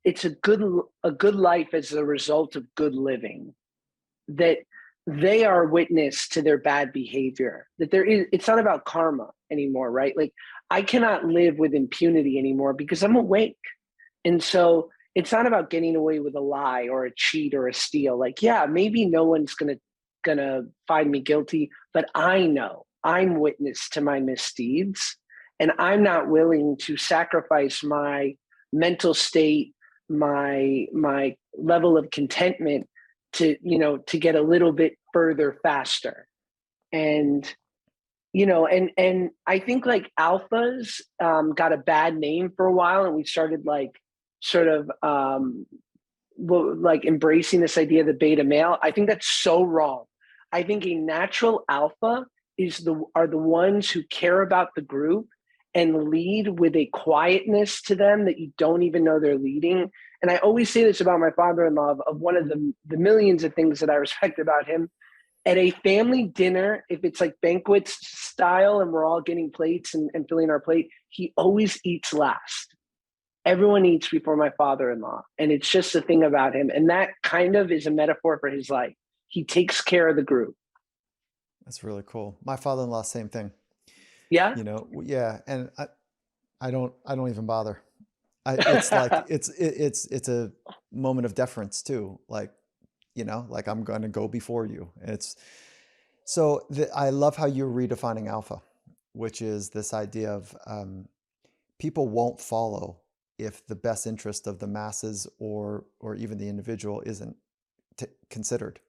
it's a good life as a result of good living, that they are witness to their bad behavior, that it's not about karma anymore, right? Like, I cannot live with impunity anymore because I'm awake. And so it's not about getting away with a lie or a cheat or a steal. Like, yeah, maybe no one's gonna find me guilty, but I know I'm witness to my misdeeds, and I'm not willing to sacrifice my mental state, my level of contentment to get a little bit further faster. And and I think like alphas got a bad name for a while, and we started embracing this idea of the beta male. I think that's so wrong. I think a natural alpha are the ones who care about the group and lead with a quietness to them that you don't even know they're leading. And I always say this about my father-in-law, of one of the millions of things that I respect about him. At a family dinner, if it's like banquet style and we're all getting plates and filling our plate, he always eats last. everyone eats before my father-in-law. And it's just a thing about him. And that kind of is a metaphor for his life. He takes care of the group.
That's really cool. My father-in-law, same thing.
Yeah.
Yeah, and I don't even bother. It's like it's a moment of deference too. Like, like I'm going to go before you. I love how you're redefining alpha, which is this idea of people won't follow if the best interest of the masses or even the individual isn't considered.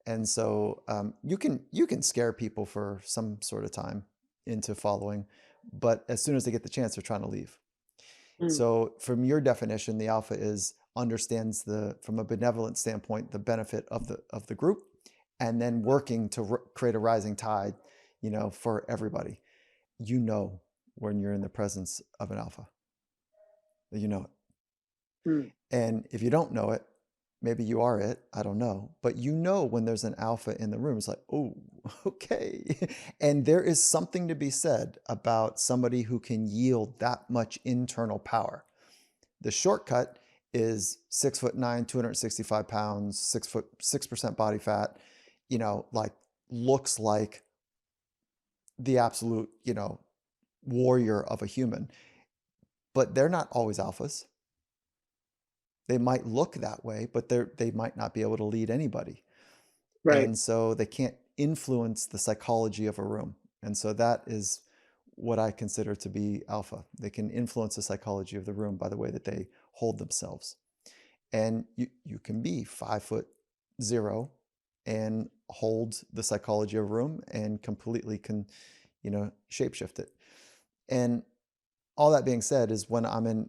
And so you can scare people for some sort of time into following, but as soon as they get the chance, they're trying to leave.
Mm,
So from your definition, the alpha understands from a benevolent standpoint, the benefit of the group, and then working to create a rising tide, for everybody. When you're in the presence of an alpha, you know it.
mm.
And if you don't know it, maybe you are it, I don't know. But when there's an alpha in the room, it's like, oh, okay. And there is something to be said about somebody who can yield that much internal power. The shortcut is 6'9", 265 pounds, 6% body fat, like looks like the absolute, warrior of a human. But they're not always alphas. They might look that way, but they might not be able to lead anybody.
Right.
And so they can't influence the psychology of a room. And so that is what I consider to be alpha. They can influence the psychology of the room by the way that they hold themselves. And you can be 5'0" and hold the psychology of a room and completely shapeshift it. And all that being said is when I'm in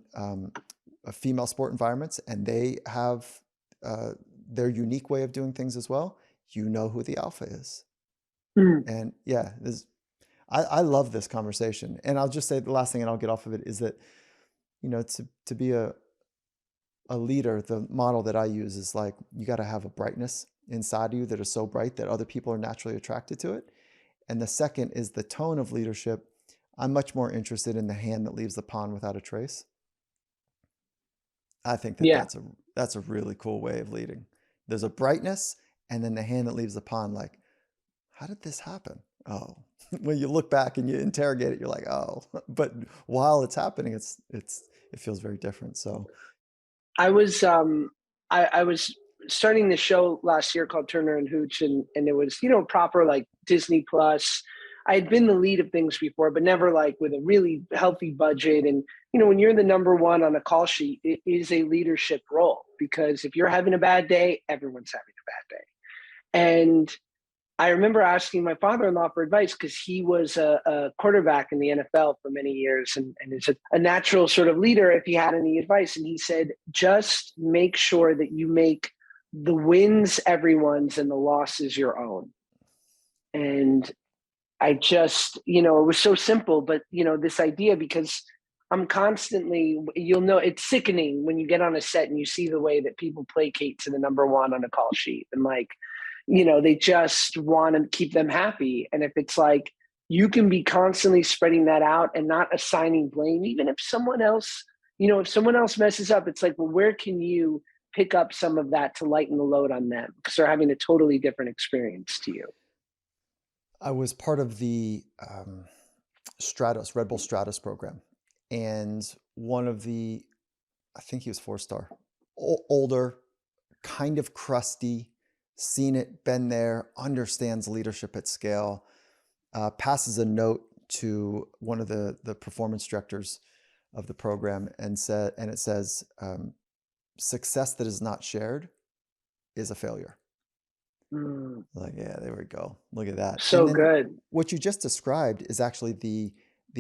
female sport environments and they have their unique way of doing things as well, who the alpha is.
Mm.
And yeah, I love this conversation. And I'll just say the last thing, and I'll get off of it, is that, to be a leader, the model that I use is like, you got to have a brightness inside of you that is so bright that other people are naturally attracted to it. And the second is the tone of leadership. I'm much more interested in the hand that leaves the pond without a trace. I think that
Yeah.
that's a really cool way of leading. There's a brightness, and then the hand that leaves the pond, like, how did this happen? Oh, when you look back and you interrogate it, you're like, oh, but while it's happening, it feels very different. So
I was I was starting the show last year called Turner and Hooch, and it was, proper like Disney Plus. I had been the lead of things before, but never like with a really healthy budget. And when you're the number one on a call sheet, it is a leadership role, because if you're having a bad day, everyone's having a bad day. And I remember asking my father-in-law for advice, because he was a quarterback in the NFL for many years and is a natural sort of leader, if he had any advice. And he said, just make sure that you make the wins everyone's and the losses your own. And I just, it was so simple, but, this idea, because I'm constantly, it's sickening when you get on a set and you see the way that people placate to the number one on a call sheet. And like, they just want to keep them happy. And if it's like, you can be constantly spreading that out and not assigning blame, even if someone else, if someone else messes up, it's like, well, where can you pick up some of that to lighten the load on them? Because they're having a totally different experience to you.
I was part of the Red Bull Stratus program. And one of I think he was 4-star, older, kind of crusty, seen it, been there, understands leadership at scale, passes a note to one of the performance directors of the program and it says, success that is not shared is a failure.
Mm.
Like, yeah, there we go. Look at that.
So
And then
good.
what you just described is actually the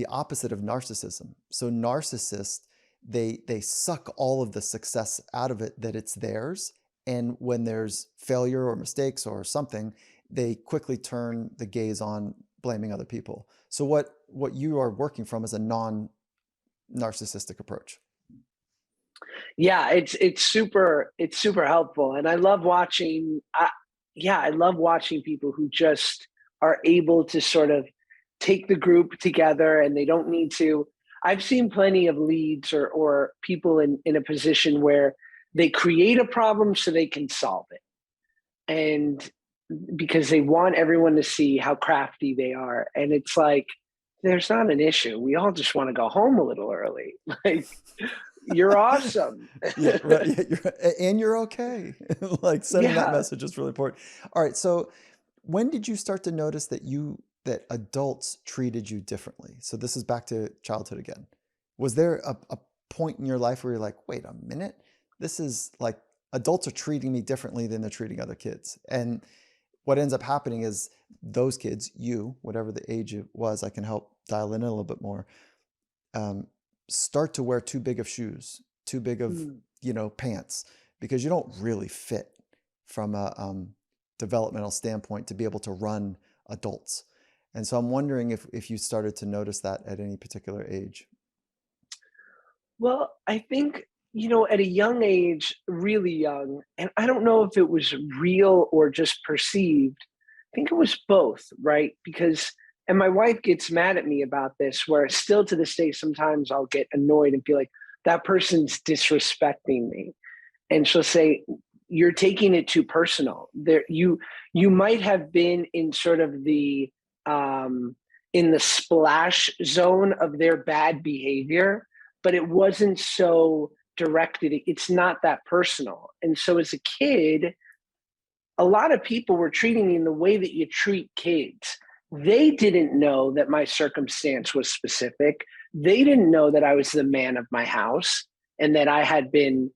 opposite of narcissism. So narcissists, they suck all of the success out of it, that it's theirs. And when there's failure or mistakes or something, they quickly turn the gaze on blaming other people. So what you are working from is a non-narcissistic approach.
Yeah, it's super helpful. And I love watching, I love watching people who just are able to sort of take the group together, and they don't need to. I've seen plenty of leads or people in a position where they create a problem so they can solve it. And because they want everyone to see how crafty they are. And it's like, there's not an issue. We all just want to go home a little early. Like, you're awesome.
Yeah, right. Yeah, and you're okay. Like sending that
Yeah.
message is really important. All right. So when did you start to notice that adults treated you differently? So this is back to childhood again. Was there a point in your life where you're like, wait a minute, this is like adults are treating me differently than they're treating other kids? And what ends up happening is those kids, you, whatever the age it was, I can help dial in a little bit more, um, start to wear too big of shoes, too big of,
Mm.
pants, because you don't really fit from a developmental standpoint to be able to run adults. And so I'm wondering if you started to notice that at any particular age.
Well, I think, at a young age, really young, and I don't know if it was real or just perceived. I think it was both, right? And my wife gets mad at me about this, where still to this day, sometimes I'll get annoyed and feel like that person's disrespecting me. And she'll say, you're taking it too personal. You might have been in sort of um, in the splash zone of their bad behavior, but it wasn't so directed. It's not that personal. And so as a kid, a lot of people were treating me in the way that you treat kids. They didn't know that my circumstance was specific. They didn't know that I was the man of my house and that I had been,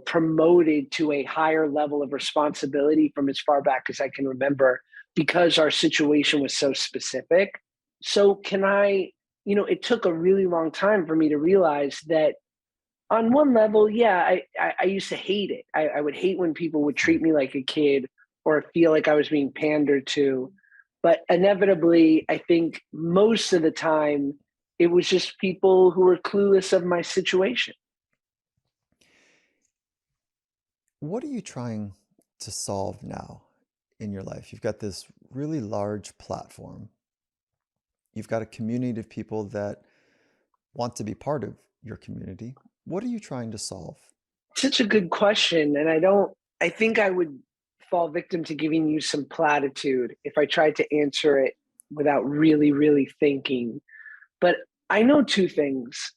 promoted to a higher level of responsibility from as far back as I can remember, because our situation was so specific. So it took a really long time for me to realize that on one level, yeah, I used to hate it. I would hate when people would treat me like a kid or feel like I was being pandered to. But inevitably, I think most of the time, it was just people who were clueless of my situation.
What are you trying to solve now in your life? You've got this really large platform. You've got a community of people that want to be part of your community. What are you trying to solve?
Such a good question. And I think I would fall victim to giving you some platitude if I tried to answer it without really, really thinking. But I know two things.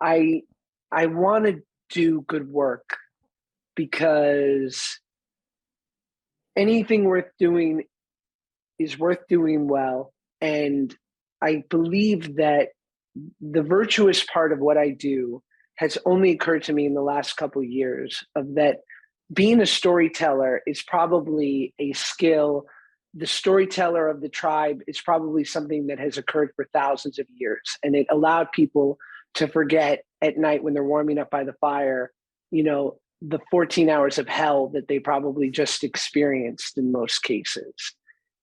I I want to do good work because anything worth doing is worth doing well. And I believe that the virtuous part of what I do has only occurred to me in the last couple of years, of that being a storyteller is probably a skill. The storyteller of the tribe is probably something that has occurred for thousands of years. And it allowed people to forget at night when they're warming up by the fire, the 14 hours of hell that they probably just experienced in most cases.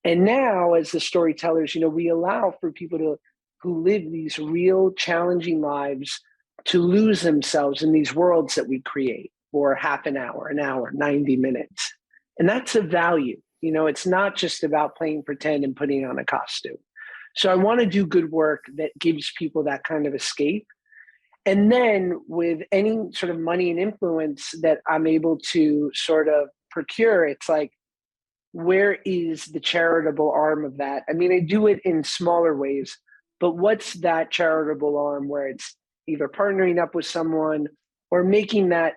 And now, as the storytellers, we allow for people who live these real challenging lives to lose themselves in these worlds that we create for half an hour, 90 minutes. And that's a value. It's not just about playing pretend and putting on a costume. So I want to do good work that gives people that kind of escape. And then with any sort of money and influence that I'm able to sort of procure, it's like, where is the charitable arm of that? I mean, I do it in smaller ways, but what's that charitable arm where it's either partnering up with someone or making that,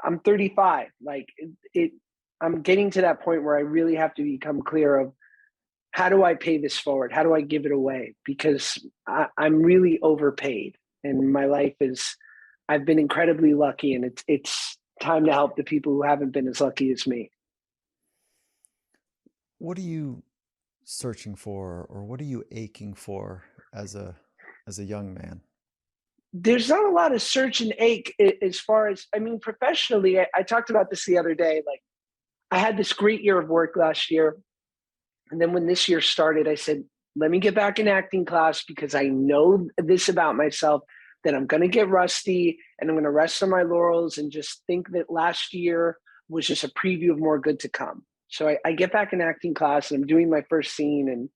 I'm 35, like I'm getting to that point where I really have to become clear of, how do I pay this forward? How do I give it away? Because I'm really overpaid, and my life I've been incredibly lucky, and it's time to help the people who haven't been as lucky as me.
What are you searching for, or what are you aching for as a young man?
There's not a lot of search and ache as far as, I mean, professionally. I talked about this the other day. Like, I had this great year of work last year. And then when this year started, I said, let me get back in acting class, because I know this about myself, that I'm going to get rusty and I'm going to rest on my laurels and just think that last year was just a preview of more good to come. So I get back in acting class and I'm doing my first scene,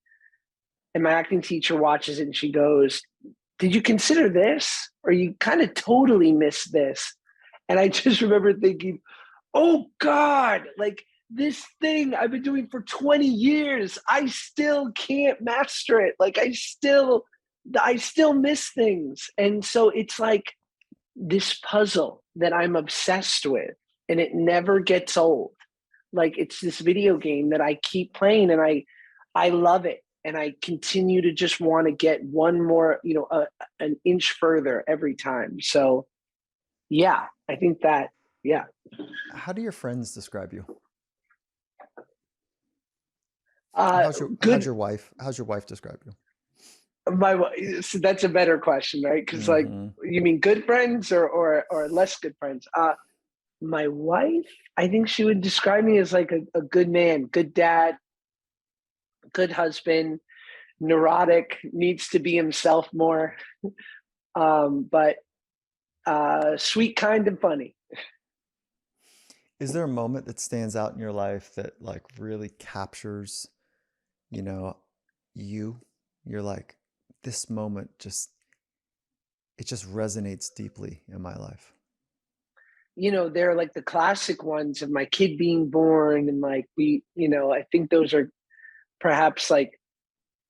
and my acting teacher watches it and she goes, did you consider this? Or you kind of totally missed this. And I just remember thinking, oh God, like this thing I've been doing for 20 years, I still can't master it. Like I still miss things. And so it's like this puzzle that I'm obsessed with, and it never gets old. Like it's this video game that I keep playing, and I love it. And I continue to just want to get one more, an inch further every time. So yeah, I think that, yeah.
How do your friends describe you? How's
Good.
your wife describe you?
So that's a better question, right? Because like,
Hmm.
you mean good friends or less good friends? My wife, I think she would describe me as like a good man, good dad, good husband, neurotic, needs to be himself more, but sweet, kind, and funny.
Is there a moment that stands out in your life that like really captures, you know, you? You're like, this moment just it just resonates deeply in my life.
They're like the classic ones of my kid being born, and like I think those are perhaps like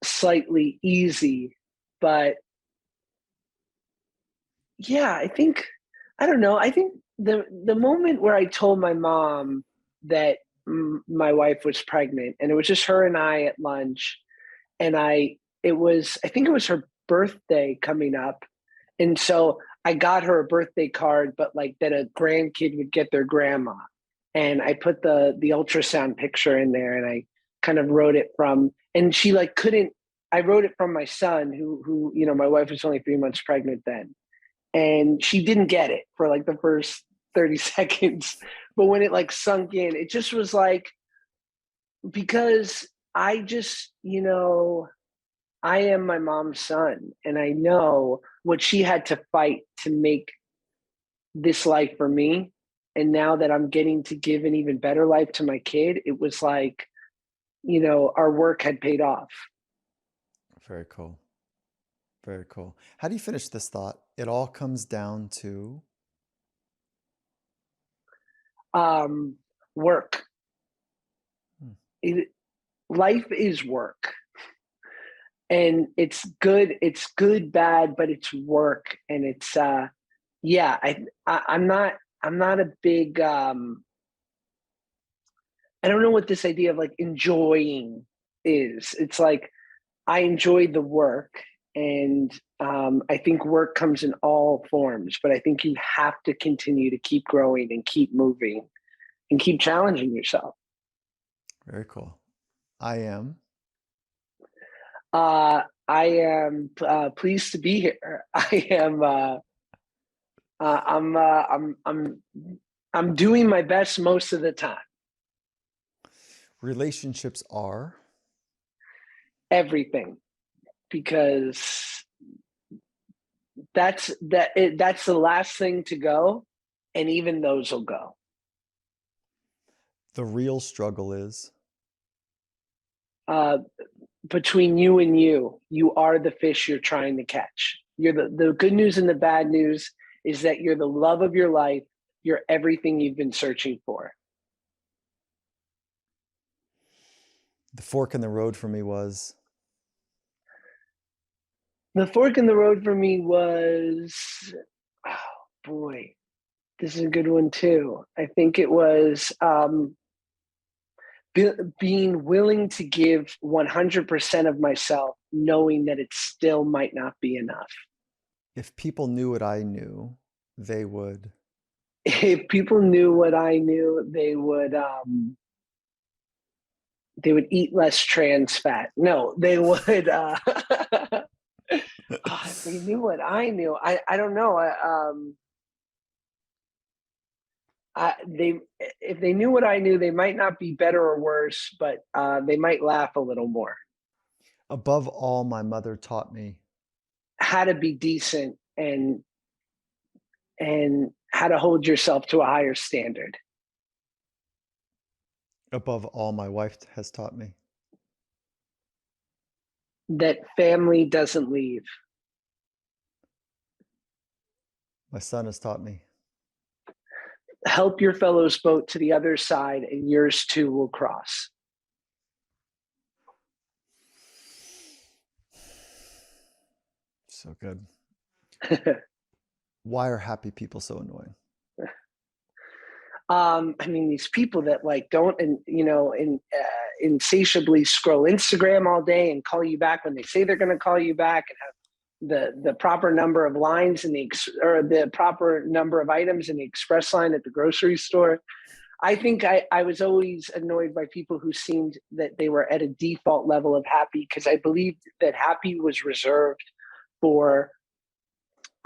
slightly easy, but yeah, I don't know. I think the moment where I told my mom that my wife was pregnant, and it was just her and I at lunch, and I think it was her birthday coming up, and so I got her a birthday card, but like that a grandkid would get their grandma, and I put the ultrasound picture in there, and I kind of wrote it from, and she like couldn't. I wrote it from my son, who my wife was only 3 months pregnant then, and she didn't get it for like the first 30 seconds, but when it like sunk in, it just was like, because I just I am my mom's son, and I know what she had to fight to make this life for me, and now that I'm getting to give an even better life to my kid, it was like our work had paid off.
Very cool. Very cool. How do you finish this thought? It all comes down to
um Work.
hmm,
it, Life is work, and it's good, bad, but it's work, and it's yeah. I'm not a big I don't know what this idea of like enjoying is. It's like I enjoy the work, and I think work comes in all forms, but I think you have to continue to keep growing and keep moving and keep challenging yourself.
very cool. I am.
I am pleased to be here. I am. I'm doing my best most of the time.
Relationships are.
Everything, because that's the last thing to go, and even those will go.
The real struggle is.
Uh, Between you and you are the fish you're trying to catch. You're the good news and the bad news is that you're the love of your life. You're everything you've been searching for.
The fork in the road for me was.
The fork in the road for me was, oh boy, this is a good one too. I think it was being willing to give 100% of myself, knowing that it still might not be enough.
If people knew what I knew, they would.
If people knew what I knew, they would eat less trans fat. No, they would. If they knew what I knew, I don't know. They if they knew what I knew, they might not be better or worse, but they might laugh a little more.
Above all, my mother taught me.
How to be decent, and how to hold yourself to a higher standard.
Above all, my wife has taught me.
That family doesn't leave.
My son has taught me.
Help your fellow's boat to the other side, and yours too will cross.
So good. Why are happy people so annoying?
I mean, these people that like don't, and insatiably scroll Instagram all day and call you back when they say they're going to call you back, and have the proper number of lines in or the proper number of items in the express line at the grocery store. I think I was always annoyed by people who seemed that they were at a default level of happy, because I believed that happy was reserved for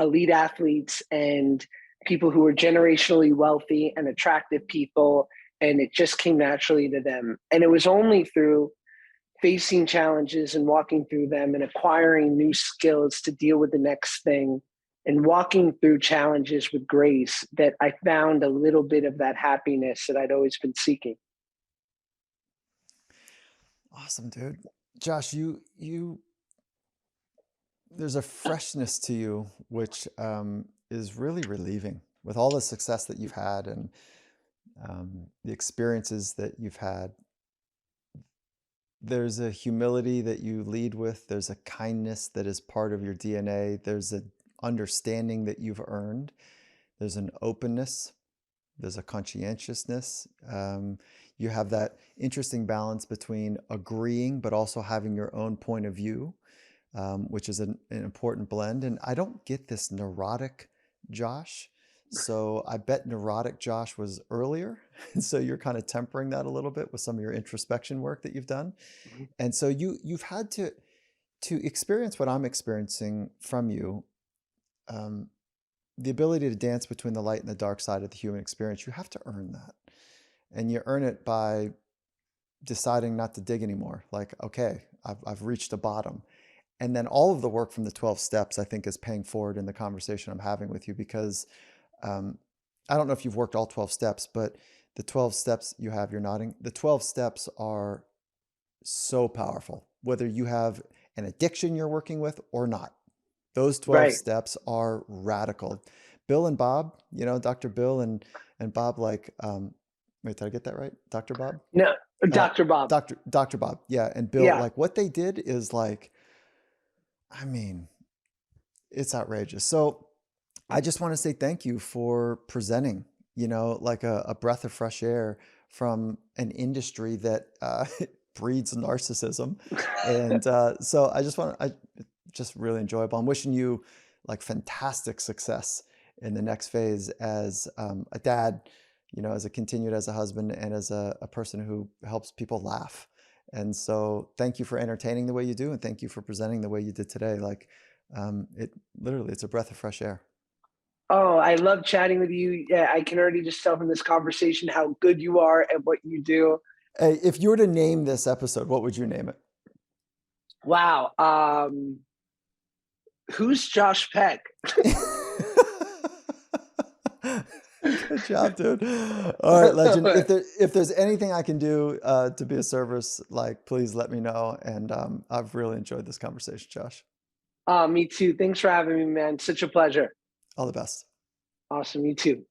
elite athletes and people who were generationally wealthy and attractive people, and it just came naturally to them. And it was only through facing challenges and walking through them and acquiring new skills to deal with the next thing and walking through challenges with grace that I found a little bit of that happiness that I'd always been seeking.
Awesome, dude. Josh, there's a freshness to you, which is really relieving with all the success that you've had and the experiences that you've had. There's a humility that you lead with. There's a kindness that is part of your DNA. There's an understanding that you've earned. There's an openness. There's a conscientiousness. You have that interesting balance between agreeing, but also having your own point of view, which is an important blend. And I don't get this neurotic Josh. So I bet neurotic Josh was earlier. And so you're kind of tempering that a little bit with some of your introspection work that you've done. And so you've had to experience what I'm experiencing from you, the ability to dance between the light and the dark side of the human experience. You have to earn that. And you earn it by deciding not to dig anymore. Like, okay, I've reached a bottom. And then all of the work from the 12 steps, I think, is paying forward in the conversation I'm having with you, because I don't know if you've worked all 12 steps, but the 12 steps you have, you're nodding, the 12 steps are so powerful, whether you have an addiction you're working with or not. Those 12
Right.
steps are radical. Bill and Bob, Dr. Bill and Bob, like, wait, did I get that right? Dr. Bob?
No, Dr. Bob.
Dr. Bob. Yeah. And Bill,
Yeah.
like what they did is like, I mean, it's outrageous. So I just want to say thank you for presenting, like a breath of fresh air from an industry that breeds narcissism. And so I just really enjoyable. I'm wishing you like fantastic success in the next phase as a dad, as a husband, and as a person who helps people laugh. And so thank you for entertaining the way you do. And thank you for presenting the way you did today. Like it's a breath of fresh air.
Oh, I love chatting with you. Yeah, I can already just tell from this conversation how good you are at what you do.
Hey, if you were to name this episode, what would you name it?
Wow. Who's Josh Peck?
Good job, dude. All right, legend. If there's anything I can do to be of service, like please let me know. And I've really enjoyed this conversation, Josh.
Me too. Thanks for having me, man. Such a pleasure.
All the best.
Awesome. You too.